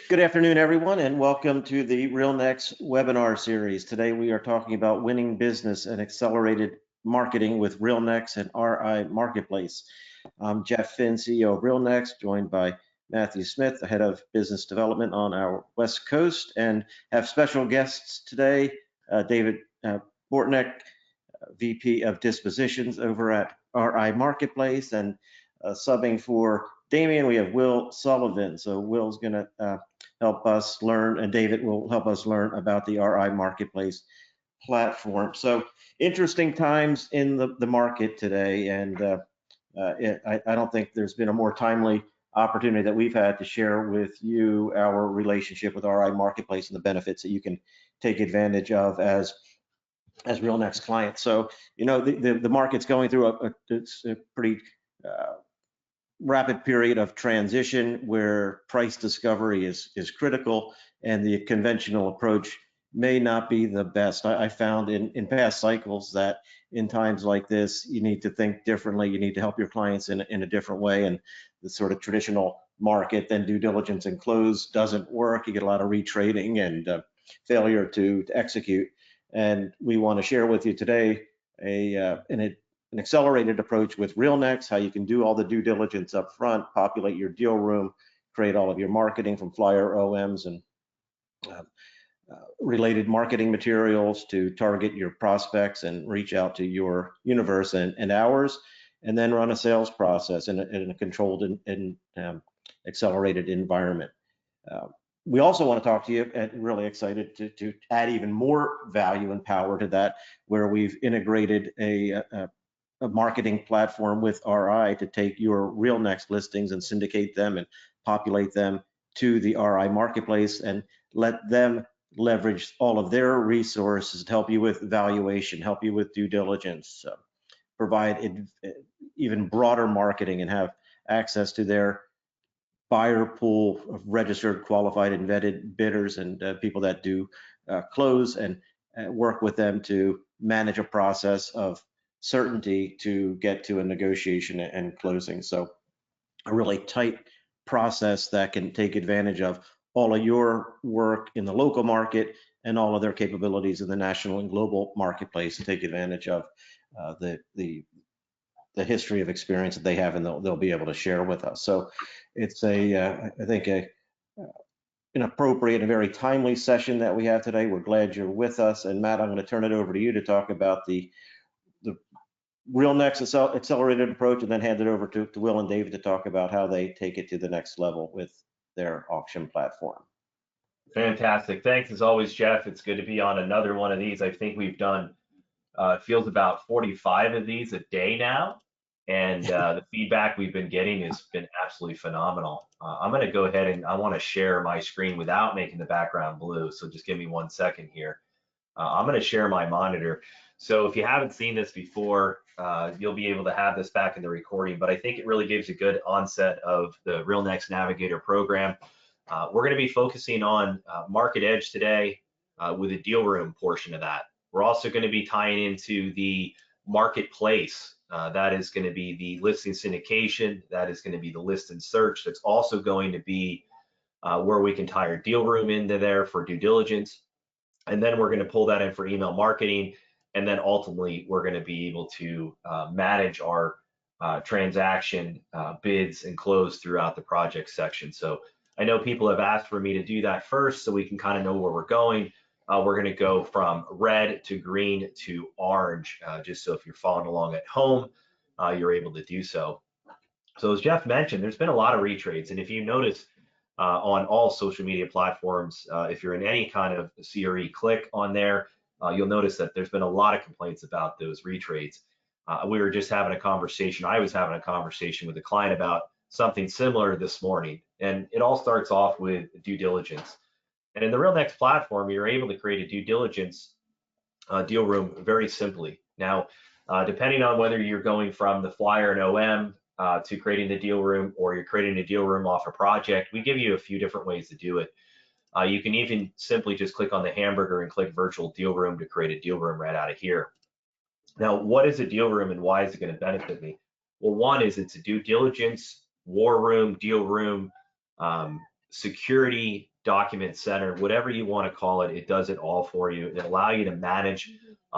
Good afternoon, everyone, and welcome to the RealNex webinar series. Today, we are talking about winning business and accelerated marketing with RealNex and RI Marketplace. I'm Jeff Finn, CEO of RealNex, joined by Matthew Smith, the head of business development on our West Coast, and have special guests today, David Bortnick, VP of Dispositions over at RI Marketplace, and subbing for Damien, we have Will Sullivan. So Will's going to help us learn, and David will help us learn about the RI Marketplace platform. So interesting times in the market today, and I don't think there's been a more timely opportunity that we've had to share with you our relationship with RI Marketplace and the benefits that you can take advantage of as RealNex clients. So, you know, the market's going through a pretty rapid period of transition where price discovery is critical, and the conventional approach may not be the best. I found in past cycles that in times like this, you need to think differently. You need to help your clients in a different way, and the sort of traditional market, then due diligence and close doesn't work. You get a lot of retrading and failure to execute. And we want to share with you today an accelerated approach with RealNex, how you can do all the due diligence up front, populate your deal room, create all of your marketing from flyer OMs and related marketing materials to target your prospects and reach out to your universe and ours, and then run a sales process in a controlled and accelerated environment. We also want to talk to you, and really excited to add even more value and power to that, where we've integrated a marketing platform with RI to take your RealNex listings and syndicate them and populate them to the RI Marketplace and let them leverage all of their resources to help you with valuation, help you with due diligence, provide even broader marketing, and have access to their buyer pool of registered, qualified, and vetted bidders and people that do close, and work with them to manage a process of certainty to get to a negotiation and closing. So a really tight process that can take advantage of all of your work in the local market and all of their capabilities in the national and global marketplace to take advantage of the history of experience that they have, and they'll be able to share with us. So it's I think an appropriate and very timely session that we have today. We're glad you're with us. And Matt, I'm going to turn it over to you to talk about the RealNex accelerated approach, and then hand it over to Will and David to talk about how they take it to the next level with their auction platform. Fantastic. Thanks as always, Jeff. It's good to be on another one of these. I think we've done, it feels about 45 of these a day now. And the feedback we've been getting has been absolutely phenomenal. I'm going to go ahead and I want to share my screen without making the background blue. So just give me 1 second here. I'm going to share my monitor. So if you haven't seen this before, you'll be able to have this back in the recording, but I think it really gives a good onset of the RealNex Navigator program. We're going to be focusing on Market Edge today with a deal room portion of that. We're also going to be tying into the marketplace. That is going to be the listing syndication. That is going to be the list and search. That's also going to be where we can tie our deal room into there for due diligence. And then we're going to pull that in for email marketing. And then ultimately, we're going to be able to manage our transaction bids and close throughout the project section. So I know people have asked for me to do that first so we can kind of know where we're going. We're going to go from red to green to orange, just so if you're following along at home, you're able to do so. So as Jeff mentioned, there's been a lot of retrades. And if you notice on all social media platforms, if you're in any kind of CRE click on there, you'll notice that there's been a lot of complaints about those retrades. We were just having a conversation. I was having a conversation with a client about something similar this morning. And it all starts off with due diligence. And in the RealNex platform, you're able to create a due diligence deal room very simply. Now, depending on whether you're going from the flyer and OM to creating the deal room, or you're creating a deal room off a project, we give you a few different ways to do it. You can even simply just click on the hamburger and click virtual deal room to create a deal room right out of here. Now, what is a deal room and why is it going to benefit me? Well, one is it's a due diligence, war room, deal room, security document center, whatever you want to call it, it does it all for you. It allows you to manage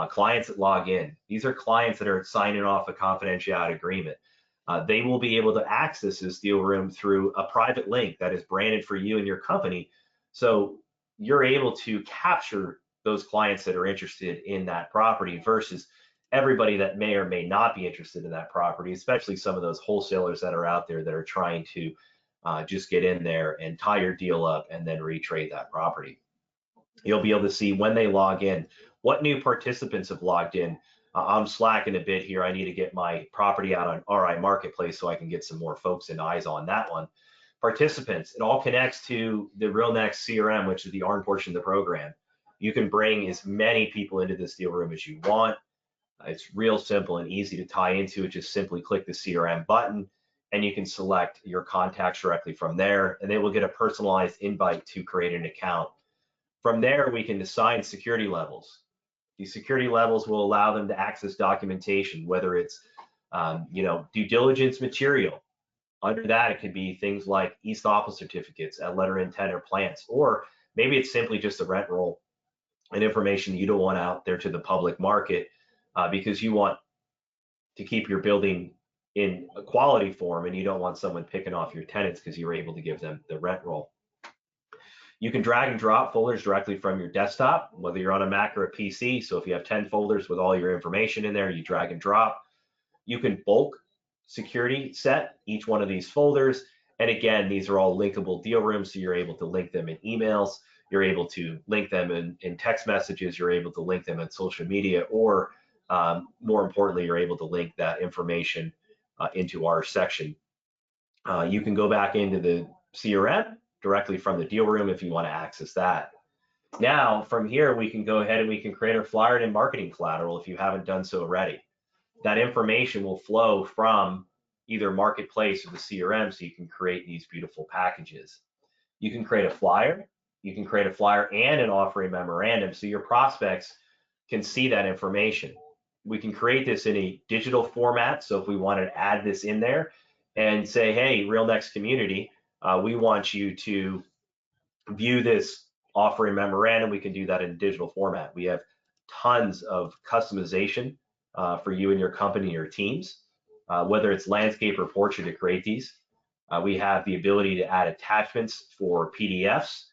clients that log in. These are clients that are signing off a confidentiality agreement. They will be able to access this deal room through a private link that is branded for you and your company. So you're able to capture those clients that are interested in that property versus everybody that may or may not be interested in that property, especially some of those wholesalers that are out there that are trying to just get in there and tie your deal up and then retrade that property. You'll be able to see when they log in, what new participants have logged in. I'm slacking a bit here. I need to get my property out on RI Marketplace so I can get some more folks and eyes on that one. Participants, it all connects to the RealNex CRM, which is the ARN portion of the program. You can bring as many people into this deal room as you want. It's real simple and easy to tie into it. Just simply click the CRM button and you can select your contacts directly from there, and they will get a personalized invite to create an account. From there, we can assign security levels. These security levels will allow them to access documentation, whether it's due diligence material. Under that, it could be things like East Office certificates at letter intent or plants, or maybe it's simply just a rent roll and information you don't want out there to the public market because you want to keep your building in a quality form and you don't want someone picking off your tenants because you're able to give them the rent roll. You can drag and drop folders directly from your desktop, whether you're on a Mac or a PC. So if you have 10 folders with all your information in there, you drag and drop. You can bulk security set each one of these folders. And again, these are all linkable deal rooms, so you're able to link them in emails, you're able to link them in text messages, you're able to link them in social media, or more importantly, you're able to link that information into our section. You can go back into the CRM directly from the deal room if you want to access that. Now, from here, we can go ahead and we can create our flyer and marketing collateral if you haven't done so already. That information will flow from either Marketplace or the CRM, so you can create these beautiful packages. You can create a flyer. You can create a flyer and an offering memorandum so your prospects can see that information. We can create this in a digital format. So if we wanted to add this in there and say, hey, RealNex community, we want you to view this offering memorandum, we can do that in digital format. We have tons of customization for you and your company and your teams, whether it's landscape or portrait to create these. We have the ability to add attachments for PDFs.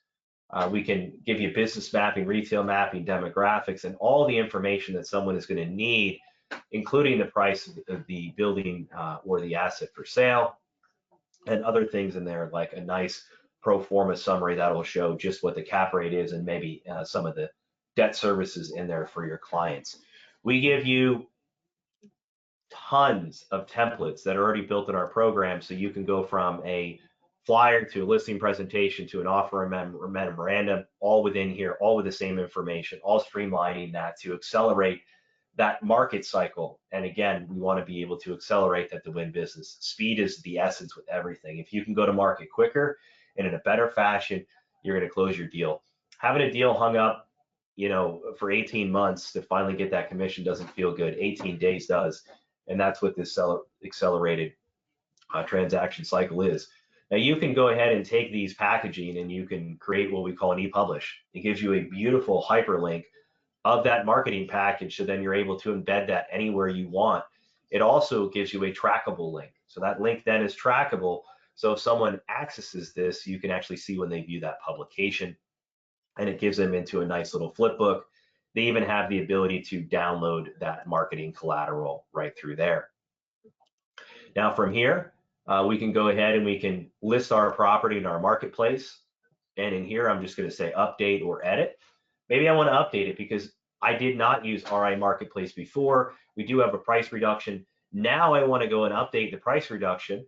We can give you business mapping, retail mapping, demographics, and all the information that someone is going to need, including the price of the building or the asset for sale, and other things in there like a nice pro forma summary that will show just what the cap rate is and maybe some of the debt services in there for your clients. We give you tons of templates that are already built in our program, so you can go from a flyer to a listing presentation to an offer memorandum, all within here, all with the same information, all streamlining that to accelerate that market cycle. And again, we want to be able to accelerate that to win business. Speed is the essence with everything. If you can go to market quicker and in a better fashion, you're going to close your deal. Having a deal hung up, for 18 months to finally get that commission doesn't feel good. 18 days does. And that's what this accelerated transaction cycle is. Now you can go ahead and take these packaging and you can create what we call an e-publish. It gives you a beautiful hyperlink of that marketing package, so then you're able to embed that anywhere you want. It also gives you a trackable link. So that link then is trackable. So if someone accesses this, you can actually see when they view that publication, and it gives them into a nice little flip book. They even have the ability to download that marketing collateral right through there. Now from here, we can go ahead and we can list our property in our marketplace. And in here, I'm just going to say update or edit. Maybe I want to update it because I did not use RI Marketplace before. We do have a price reduction. Now I want to go and update the price reduction,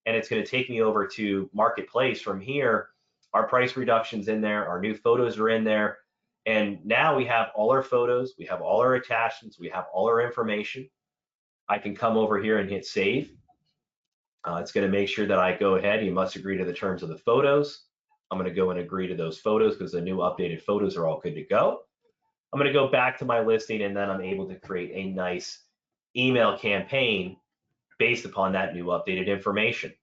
and it's going to take me over to Marketplace. From here, our price reduction's in there, our new photos are in there, and now we have all our photos, we have all our attachments, we have all our information. I can come over here and hit save. It's going to make sure that I go ahead. You must agree to the terms of the photos. I'm going to go and agree to those photos because the new updated photos are all good to go. I'm going to go back to my listing, and then I'm able to create a nice email campaign based upon that new updated information.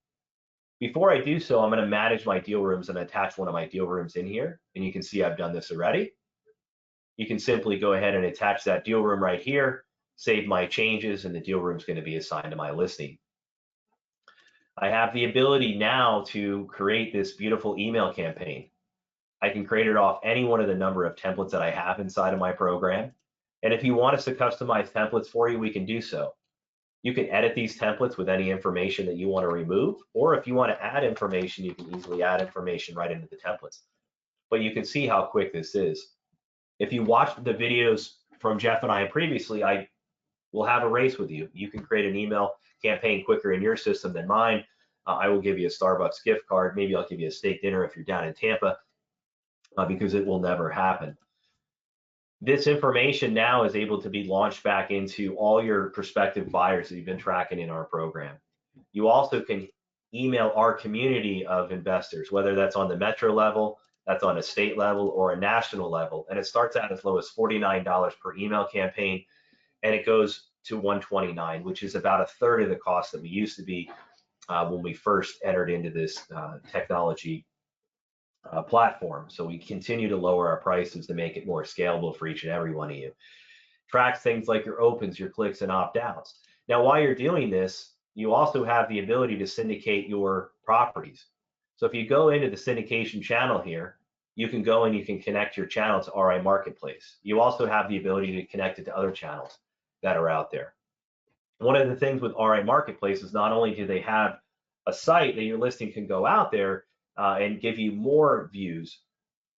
Before I do so, I'm going to manage my deal rooms and attach one of my deal rooms in here. And you can see I've done this already. You can simply go ahead and attach that deal room right here, save my changes, and the deal room is going to be assigned to my listing. I have the ability now to create this beautiful email campaign. I can create it off any one of the number of templates that I have inside of my program. And if you want us to customize templates for you, we can do so. You can edit these templates with any information that you want to remove, or if you want to add information, you can easily add information right into the templates. But you can see how quick this is. If you watched the videos from Jeff and I previously, I will have a race with you. You can create an email campaign quicker in your system than mine. I will give you a Starbucks gift card. Maybe I'll give you a steak dinner if you're down in Tampa, because it will never happen. This information now is able to be launched back into all your prospective buyers that you've been tracking in our program. You also can email our community of investors, whether that's on the metro level, that's on a state level, or a national level. And it starts out as low as $49 per email campaign, and it goes to $129, which is about a third of the cost that we used to be when we first entered into this technology platform. So we continue to lower our prices to make it more scalable for each and every one of you. Tracks things like your opens, your clicks, and opt-outs. Now, while you're doing this, you also have the ability to syndicate your properties. So if you go into the syndication channel here, you can go and you can connect your channel to RI Marketplace. You also have the ability to connect it to other channels that are out there. One of the things with RI Marketplace is not only do they have a site that your listing can go out there and give you more views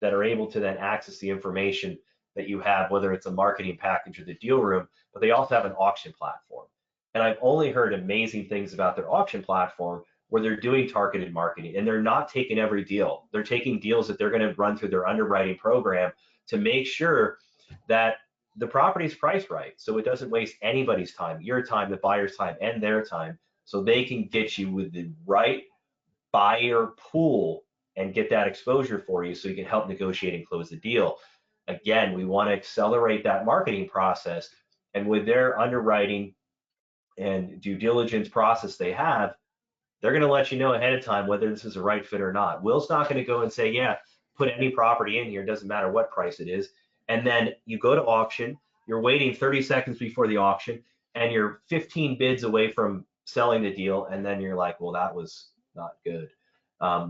that are able to then access the information that you have, whether it's a marketing package or the deal room, but they also have an auction platform. And I've only heard amazing things about their auction platform where they're doing targeted marketing and they're not taking every deal. They're taking deals that they're going to run through their underwriting program to make sure that the property is priced right. So it doesn't waste anybody's time, your time, the buyer's time, and their time. So they can get you with the right buyer pool and get that exposure for you so you can help negotiate and close the deal. Again, we want to accelerate that marketing process. And with their underwriting and due diligence process they have, they're going to let you know ahead of time whether this is a right fit or not. Will's not going to go and say, yeah, put any property in here, doesn't matter what price it is. And then you go to auction, you're waiting 30 seconds before the auction, and you're 15 bids away from selling the deal. And then you're like, well, that was not good.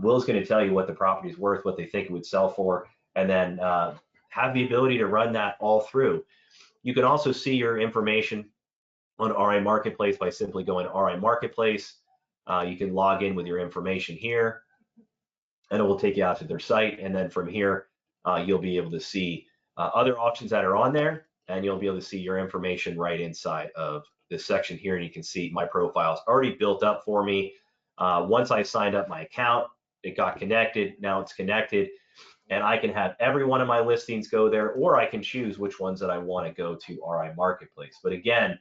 Will's going to tell you what the property is worth, what they think it would sell for, and then have the ability to run that all through. You can also see your information on RI Marketplace by simply going to RI Marketplace. You can log in with your information here, and it will take you out to their site. And then from here, you'll be able to see other auctions that are on there, and you'll be able to see your information right inside of this section here. And you can see my profile is already built up for me. Once I signed up my account, it got connected. Now it's connected, and I can have every one of my listings go there, or I can choose which ones that I want to go to RI Marketplace. But again,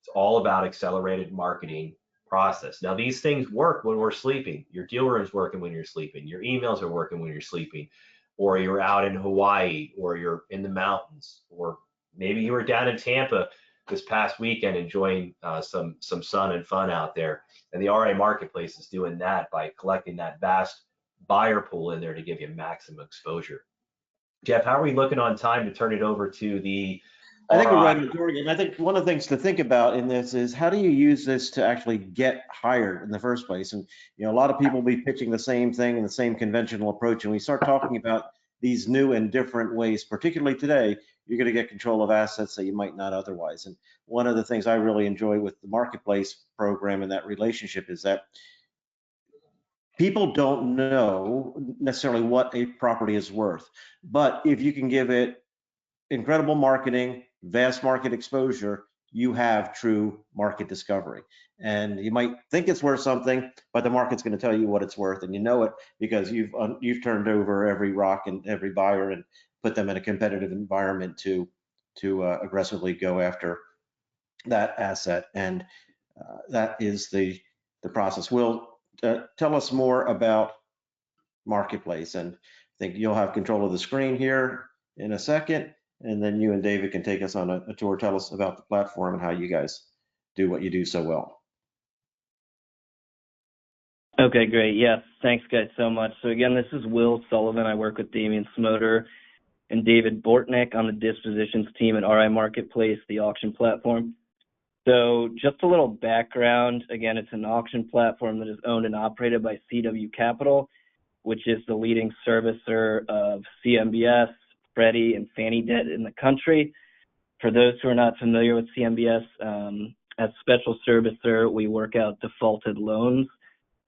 it's all about accelerated marketing process. Now, these things work when we're sleeping. Your deal room's working when you're sleeping. Your emails are working when you're sleeping, or you're out in Hawaii, or you're in the mountains, or maybe you were down in Tampa this past weekend enjoying some sun and fun out there. And the RA Marketplace is doing that by collecting that vast buyer pool in there to give you maximum exposure. Jeff, how are we looking on time to turn it over to the I think we're right RI? on target. And I think one of the things to think about in this is how do you use this to actually get hired in the first place? And a lot of people will be pitching the same thing and the same conventional approach. And we start talking about these new and different ways, particularly today, you're going to get control of assets that you might not otherwise. And one of the things I really enjoy with the marketplace program and that relationship is that people don't know necessarily what a property is worth, but if you can give it incredible marketing, vast market exposure, you have true market discovery. And you might think it's worth something, but the market's going to tell you what it's worth, and you know it because you've turned over every rock and every buyer and put them in a competitive environment to aggressively go after that asset. And that is the process. Will, tell us more about marketplace, and I think you'll have control of the screen here in a second. And then you and David can take us on a tour. Tell us about the platform and how you guys do what you do so well. Okay, great. Yes, thanks guys so much. So again, this is Will Sullivan. I work with Damian Smoter and David Bortnick on the dispositions team at RI Marketplace, the auction platform. So just a little background. Again, it's an auction platform that is owned and operated by CW Capital, which is the leading servicer of CMBS, Freddie, and Fannie debt in the country. For those who are not familiar with CMBS, as special servicer, we work out defaulted loans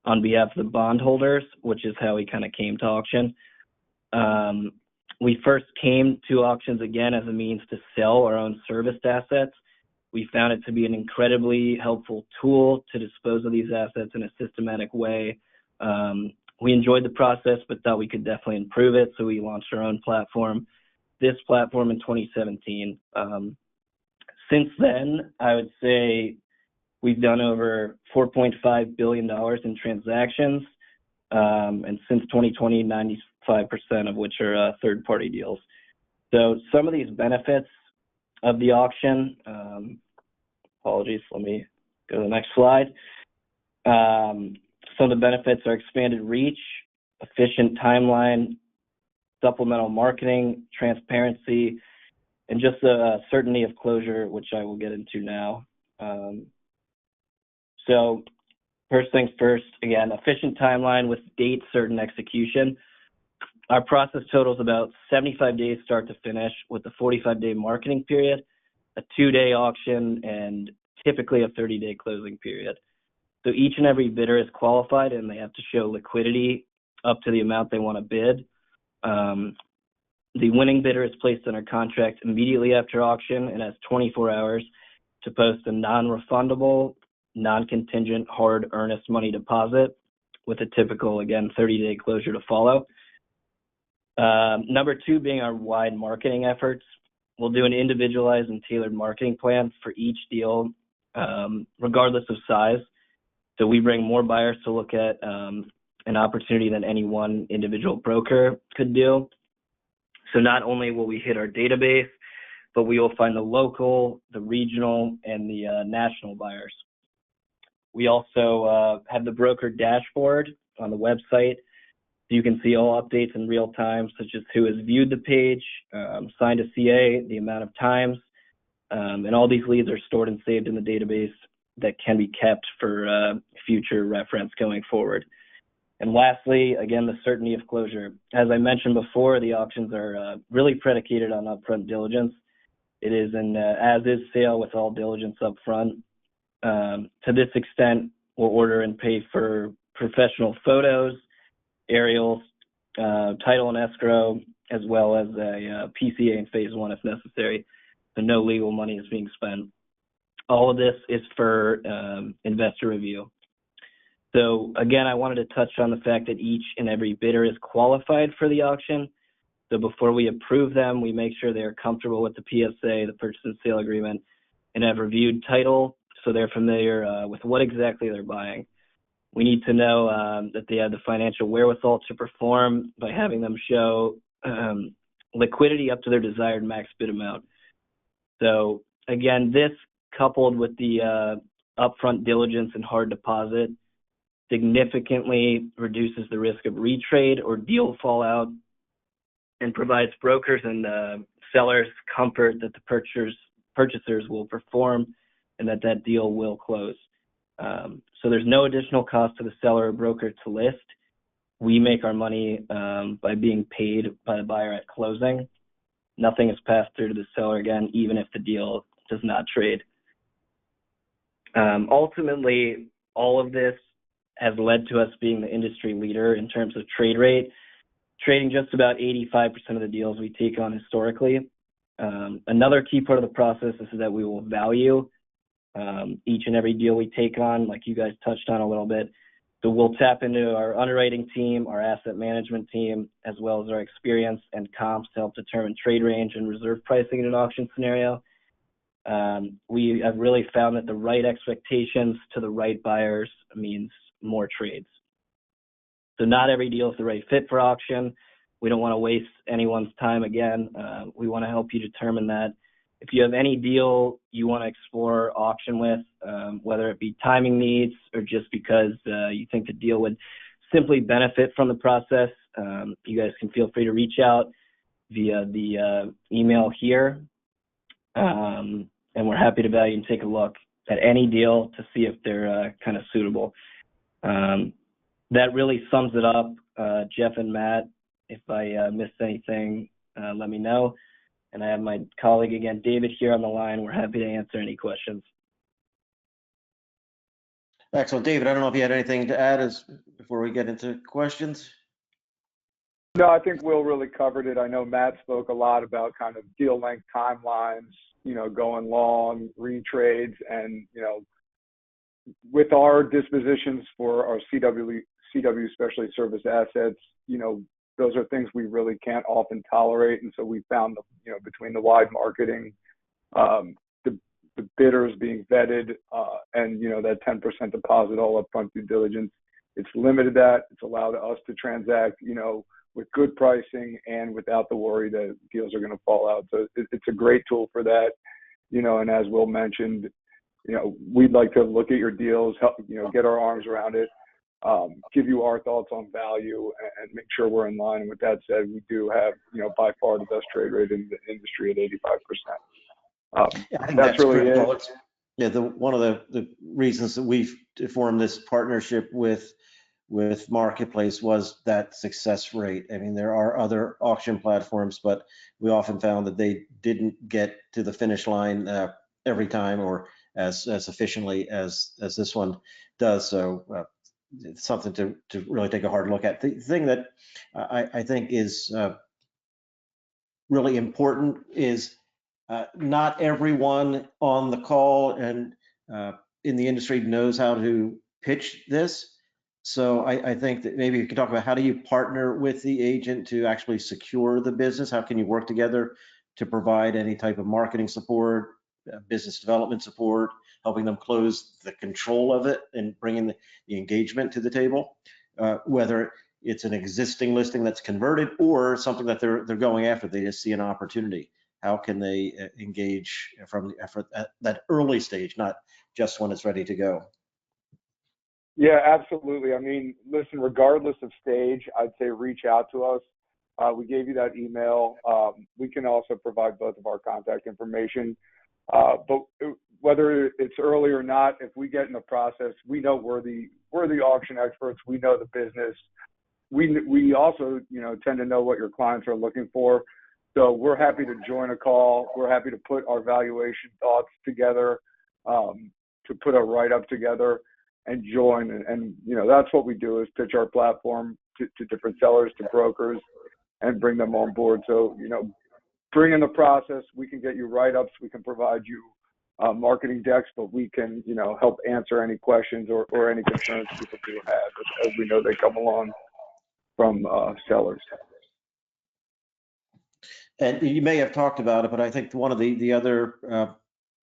on behalf of the bondholders, which is how we kind of came to auction. We first came to auctions again as a means to sell our own serviced assets. We found it to be an incredibly helpful tool to dispose of these assets in a systematic way. We enjoyed the process, but thought we could definitely improve it, so we launched our own platform, this platform in 2017. Since then, I would say we've done over $4.5 billion in transactions, and since 2020, 95% of which are third-party deals. So some of these benefits of the auction, apologies, let me go to the next slide. Some of the benefits are expanded reach, efficient timeline, supplemental marketing, transparency, and just the certainty of closure, which I will get into now. So first things first, again, efficient timeline with date certain execution. Our process totals about 75 days start to finish with a 45-day marketing period, a 2-day auction, and typically a 30-day closing period. So each and every bidder is qualified and they have to show liquidity up to the amount they want to bid. The winning bidder is placed under contract immediately after auction and has 24 hours to post a non-refundable, non-contingent, hard earnest money deposit with a typical, again, 30-day closure to follow. Number two being our wide marketing efforts. We'll do an individualized and tailored marketing plan for each deal, regardless of size. So we bring more buyers to look at an opportunity than any one individual broker could do. So not only will we hit our database, but we will find the local, the regional, and the national buyers. We also have the broker dashboard on the website. So you can see all updates in real time, such as who has viewed the page, signed a CA, the amount of times, and all these leads are stored and saved in the database that can be kept for future reference going forward. And lastly, again, the certainty of closure. As I mentioned before, the auctions are really predicated on upfront diligence. It is an as-is sale with all diligence upfront. To this extent, we'll order and pay for professional photos, aerials, title and escrow, as well as a PCA in phase one if necessary. So no legal money is being spent. All of this is for investor review. So again, I wanted to touch on the fact that each and every bidder is qualified for the auction. So before we approve them, we make sure they're comfortable with the PSA, the purchase and sale agreement, and have reviewed title so they're familiar with what exactly they're buying. We need to know that they have the financial wherewithal to perform by having them show liquidity up to their desired max bid amount. So again, this coupled with the upfront diligence and hard deposit significantly reduces the risk of retrade or deal fallout and provides brokers and sellers comfort that the purchasers will perform and that deal will close. So there's no additional cost to the seller or broker to list. We make our money by being paid by the buyer at closing. Nothing is passed through to the seller again, even if the deal does not trade. Ultimately, all of this has led to us being the industry leader in terms of trade rate, trading just about 85% of the deals we take on historically. Another key part of the process is that we will value each and every deal we take on, like you guys touched on a little bit. So we'll tap into our underwriting team, our asset management team, as well as our experience and comps to help determine trade range and reserve pricing in an auction scenario. We have really found that the right expectations to the right buyers means more trades. So not every deal is the right fit for auction. We don't want to waste anyone's time again. We want to help you determine that. If you have any deal you want to explore auction with, whether it be timing needs or just because you think the deal would simply benefit from the process, you guys can feel free to reach out via the email here. And we're happy to value and take a look at any deal to see if they're kind of suitable. That really sums it up. Jeff and Matt, if I missed anything, let me know. And I have my colleague again, David, here on the line. We're happy to answer any questions. Excellent. David, I don't know if you had anything to add before we get into questions. No, I think Will really covered it. I know Matt spoke a lot about kind of deal length timelines, going long, retrades, and, with our dispositions for our CW specialty service assets, those are things we really can't often tolerate. And so we found, between the wide marketing, the bidders being vetted, and, that 10% deposit all upfront due diligence, it's limited that. It's allowed us to transact, with good pricing and without the worry that deals are going to fall out. So it's a great tool for that, and as Will mentioned, we'd like to look at your deals, help, get our arms around it, give you our thoughts on value and make sure we're in line. And with that said, we do have, by far the best trade rate in the industry at 85%. Yeah, I think that's really critical. it. Yeah, one of the reasons that we've formed this partnership with Marketplace was that success rate. I mean, there are other auction platforms, but we often found that they didn't get to the finish line every time or as efficiently as this one does. So it's something to really take a hard look at. The thing that I think is really important is not everyone on the call and in the industry knows how to pitch this. So I think that maybe you could talk about how do you partner with the agent to actually secure the business? How can you work together to provide any type of marketing support, business development support, helping them close the control of it and bringing the engagement to the table, whether it's an existing listing that's converted or something that they're going after. They just see an opportunity. How can they engage from the effort at that early stage, not just when it's ready to go? Yeah, absolutely. I mean, listen, regardless of stage, I'd say reach out to us. We gave you that email. We can also provide both of our contact information. But whether it's early or not, if we get in the process, we know we're the auction experts. We know the business. We also, tend to know what your clients are looking for. So we're happy to join a call. We're happy to put our valuation thoughts together, to put a write-up together and join. And that's what we do, is pitch our platform to different sellers, to brokers, and bring them on board. So, bring in the process. We can get you write-ups. We can provide you marketing decks, but we can, help answer any questions or any concerns people do have, as we know they come along from sellers. And you may have talked about it, but I think one of the other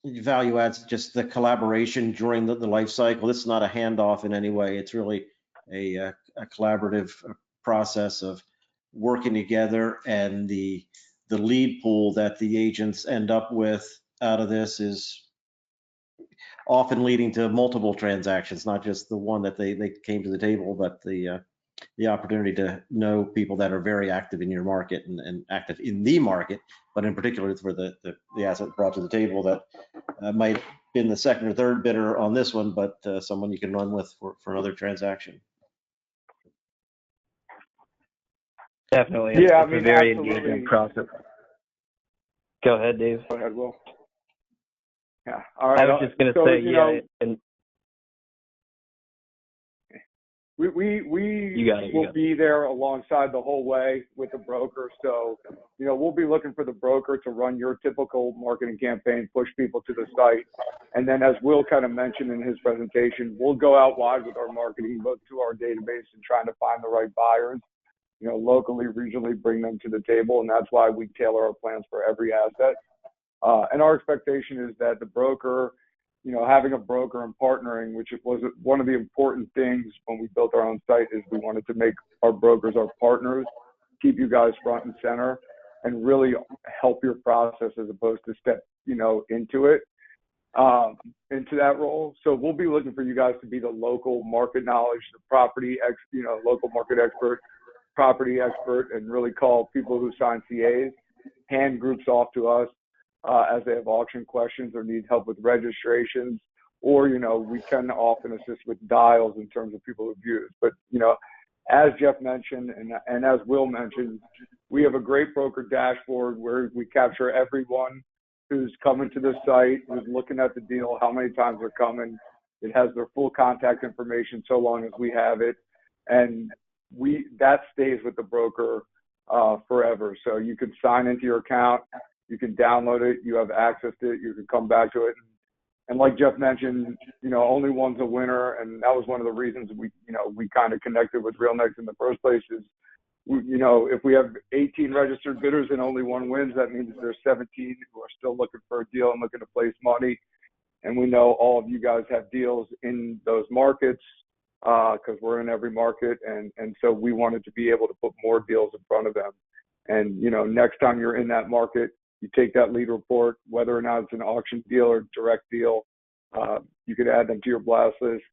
value adds is just the collaboration during the life cycle. This is not a handoff in any way. It's really a collaborative process of working together, and the lead pool that the agents end up with out of this is often leading to multiple transactions, not just the one that they came to the table, but the opportunity to know people that are very active in your market and active in the market, but in particular for the asset brought to the table that might have been the second or third bidder on this one, but someone you can run with for another transaction. Definitely. Yeah, it's a very engaging process. Go ahead, Dave. Go ahead, Will. Yeah. All right. I was just going to say, and we will be there alongside the whole way with the broker. So, we'll be looking for the broker to run your typical marketing campaign, push people to the site. And then, as Will kind of mentioned in his presentation, we'll go out wide with our marketing, both to our database and trying to find the right buyers, locally, regionally, bring them to the table. And that's why we tailor our plans for every asset. And our expectation is that the broker, having a broker and partnering, which was one of the important things when we built our own site, is we wanted to make our brokers our partners, keep you guys front and center, and really help your process as opposed to into it, into that role. So we'll be looking for you guys to be the local market knowledge, the local market expert, property expert, and really call people who sign CAs, hand groups off to us as they have auction questions or need help with registrations, or, we can often assist with dials in terms of people who've used. But, as Jeff mentioned, and as Will mentioned, we have a great broker dashboard where we capture everyone who's coming to the site, who's looking at the deal, how many times they're coming. It has their full contact information so long as we have it. And that stays with the broker forever. So you can sign into your account, you can download it, you have access to it, you can come back to it. And like Jeff mentioned, only one's a winner, and that was one of the reasons we kind of connected with RealNex in the first place. Is if we have 18 registered bidders and only one wins, that means there's 17 who are still looking for a deal and looking to place money. And we know all of you guys have deals in those markets because we're in every market, and so we wanted to be able to put more deals in front of them. And next time you're in that market, you take that lead report, whether or not it's an auction deal or direct deal, you could add them to your blast list.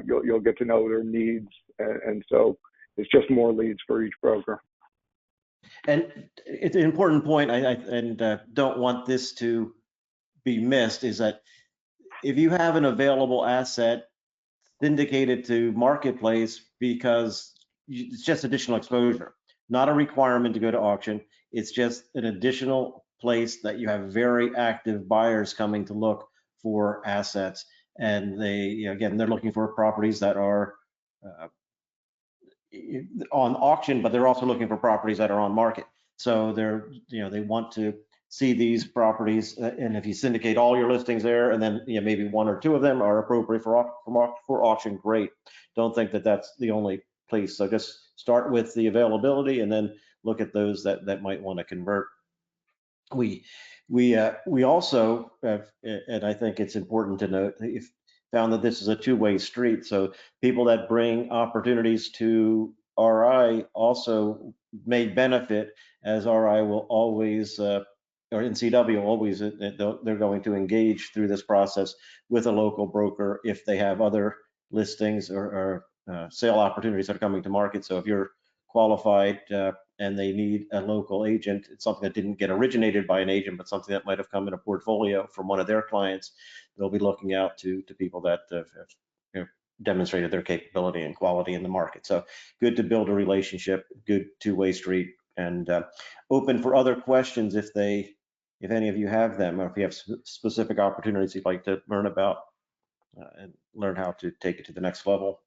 You'll get to know their needs, and so it's just more leads for each broker. And it's an important point, and don't want this to be missed, is that if you have an available asset syndicated to marketplace, because it's just additional exposure, not a requirement to go to auction. It's just an additional place that you have very active buyers coming to look for assets, and they're looking for properties that are on auction, but they're also looking for properties that are on market. So they want to see these properties, and if you syndicate all your listings there, and then maybe one or two of them are appropriate for auction, great. Don't think that that's the only place. So just start with the availability, and then look at those that might want to convert. We also have, and I think it's important to note, found that this is a two-way street. So people that bring opportunities to RI also may benefit, as RI will always, or NCW always, they're going to engage through this process with a local broker if they have other listings or sale opportunities that are coming to market. So if you're qualified and they need a local agent, it's something that didn't get originated by an agent, but something that might have come in a portfolio from one of their clients, they'll be looking out to people that have demonstrated their capability and quality in the market. So good to build a relationship, good two-way street, and open for other questions if any of you have them, or if you have specific opportunities you'd like to learn about and learn how to take it to the next level.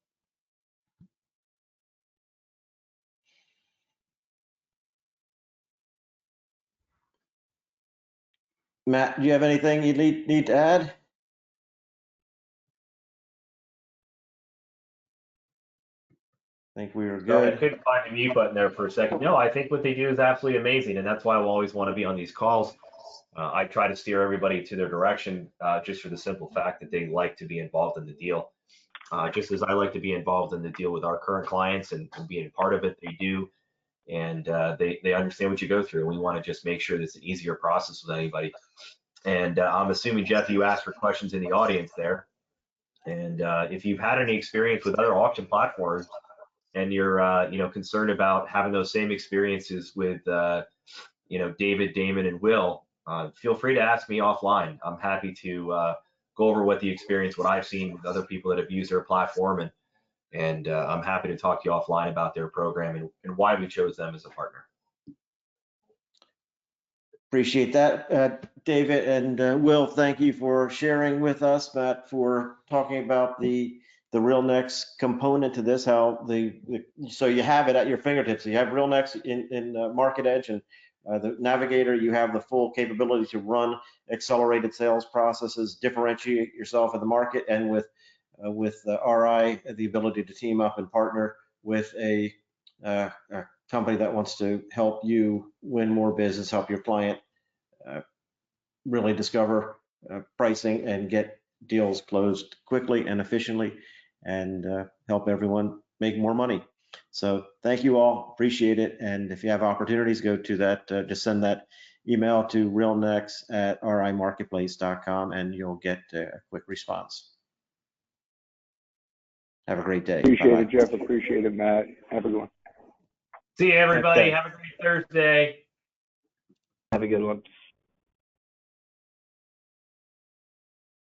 Matt, do you have anything you need to add? I think we were good. No, I couldn't find the mute button there for a second. No, I think what they do is absolutely amazing, and that's why I always want to be on these calls. I try to steer everybody to their direction just for the simple fact that they like to be involved in the deal. Just as I like to be involved in the deal with our current clients and being part of it, they do. And they understand what you go through. We want to just make sure that it's an easier process with anybody. And I'm assuming, Jeff, you asked for questions in the audience there. And if you've had any experience with other auction platforms and you're concerned about having those same experiences with David, Damon, and Will, feel free to ask me offline. I'm happy to go over what I've seen with other people that have used their platform, and I'm happy to talk to you offline about their program and why we chose them as a partner. Appreciate that, David, and Will, thank you for sharing with us, Matt, for talking about the RealNex component to this, so you have it at your fingertips. So you have RealNex in Market Edge, and the Navigator, you have the full capability to run accelerated sales processes, differentiate yourself in the market, and with RI, the ability to team up and partner with a company that wants to help you win more business, help your client really discover pricing and get deals closed quickly and efficiently, and help everyone make more money. So thank you all, appreciate it. And if you have opportunities, go to that, just send that email to realnex@rimarketplace.com and you'll get a quick response. Have a great day. Appreciate Bye-bye. it, Jeff. Appreciate it, Matt. Have a good one. See you, everybody. Okay. Have a great Thursday. Have a good one.